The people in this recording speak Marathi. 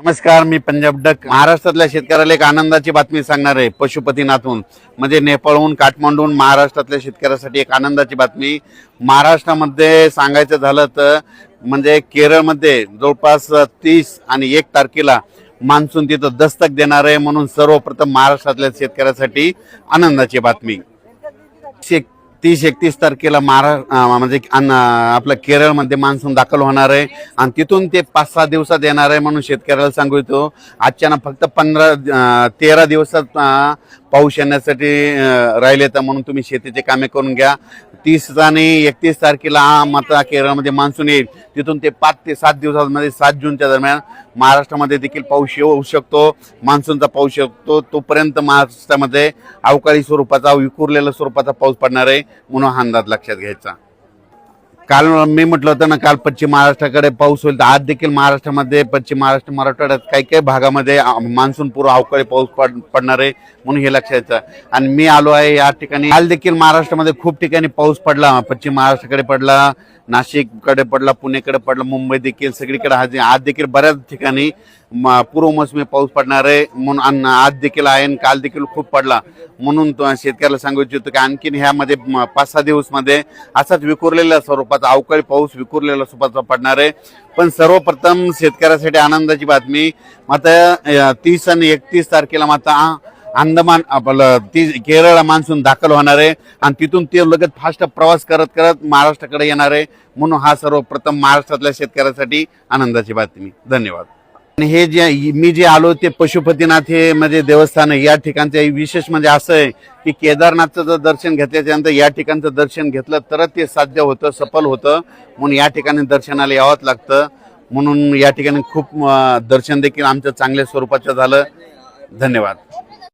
नमस्कार, मी पंजाब डक. महाराष्ट्रातल्या शेतकऱ्याला एक आनंदाची बातमी सांगणार आहे. पशुपतीनाथहून म्हणजे नेपाळहून काठमांडूहून महाराष्ट्रातल्या शेतकऱ्यासाठी एक आनंदाची बातमी. महाराष्ट्रामध्ये सांगायचं झालं तर म्हणजे केरळमध्ये जवळपास 30 आणि 1 तारखेला मान्सून तिथं दस्तक देणार आहे. म्हणून सर्वप्रथम महाराष्ट्रातल्या शेतकऱ्यासाठी आनंदाची बातमी. 30-31 तारखेला म्हणजे आपल्या केरळमध्ये मान्सून दाखल होणार आहे आणि तिथून ते 5-6 दिवसात येणार आहे. म्हणून शेतकऱ्याला सांगू इच्छितो, आजच्या फक्त 13 दिवसात पाऊस येण्यासाठी राहिले तर म्हणून तुम्ही शेतीचे कामे करून घ्या. 30 आणि 31 तारखेला मात्र केरळमध्ये मान्सून येईल. तिथून ते 5 ते 7 दिवसांमध्ये 7 जूनच्या दरम्यान महाराष्ट्रामध्ये देखील पाऊस येऊ शकतो. मान्सूनचा पाऊस शकतो. तोपर्यंत महाराष्ट्रामध्ये अवकाळी स्वरूपाचा विखुरलेल्या स्वरूपाचा पाऊस पडणार आहे. म्हणून हा अंदाज लक्षात घ्यायचा. काल मी म्हटलं होतं ना, काल पश्चिम महाराष्ट्राकडे पाऊस होईल, तर आज देखील महाराष्ट्रामध्ये पश्चिम महाराष्ट्र मराठवाड्यात काही काही भागामध्ये मान्सून पूर्व अवकाळी पाऊस पडणार आहे. म्हणून हे लक्षात घ्यायचं. आणि मी आलो आहे या ठिकाणी. काल देखील महाराष्ट्रामध्ये खूप ठिकाणी पाऊस पडला. पश्चिम महाराष्ट्राकडे पडला, नाशिककडे पडला, पुणेकडे पडला, मुंबई देखील सगळीकडे. आज देखील बऱ्याच ठिकाणी पूर्व मोसमी पाऊस पडणार आहे. म्हणून आज देखील आहे आणि काल देखील खूप पडला. म्हणून शेतकऱ्याला सांगू इच्छितो की आणखीन ह्यामध्ये 5-6 दिवसमध्ये असाच विखुरलेल्या स्वरूपाचा अवकाळी पाऊस विखुरलेल्या स्वरूपाचा पडणार आहे. पण सर्वप्रथम शेतकऱ्यासाठी आनंदाची बातमी. मात्र 30 आणि 31 तारखेला मात्र अंदमान आपलं केरळला मान्सून दाखल होणार आहे आणि तिथून ते लगेच फास्ट प्रवास करत करत महाराष्ट्राकडे येणार आहे. म्हणून हा सर्वप्रथम महाराष्ट्रातल्या शेतकऱ्यासाठी आनंदाची बातमी. धन्यवाद. आणि हे जे मी जे आलो ते पशुपतीनाथ हे म्हणजे देवस्थान आहे. या ठिकाणचं विशेष म्हणजे असं आहे की केदारनाथचं जर दर्शन घेतल्याच्या नंतर या ठिकाणचं दर्शन घेतलं तरच ते साध्य होतं, सफल होतं. म्हणून या ठिकाणी दर्शनाला यावंच लागतं. म्हणून या ठिकाणी खूप दर्शन देखील आमचं चांगल्या स्वरूपाचं झालं. धन्यवाद.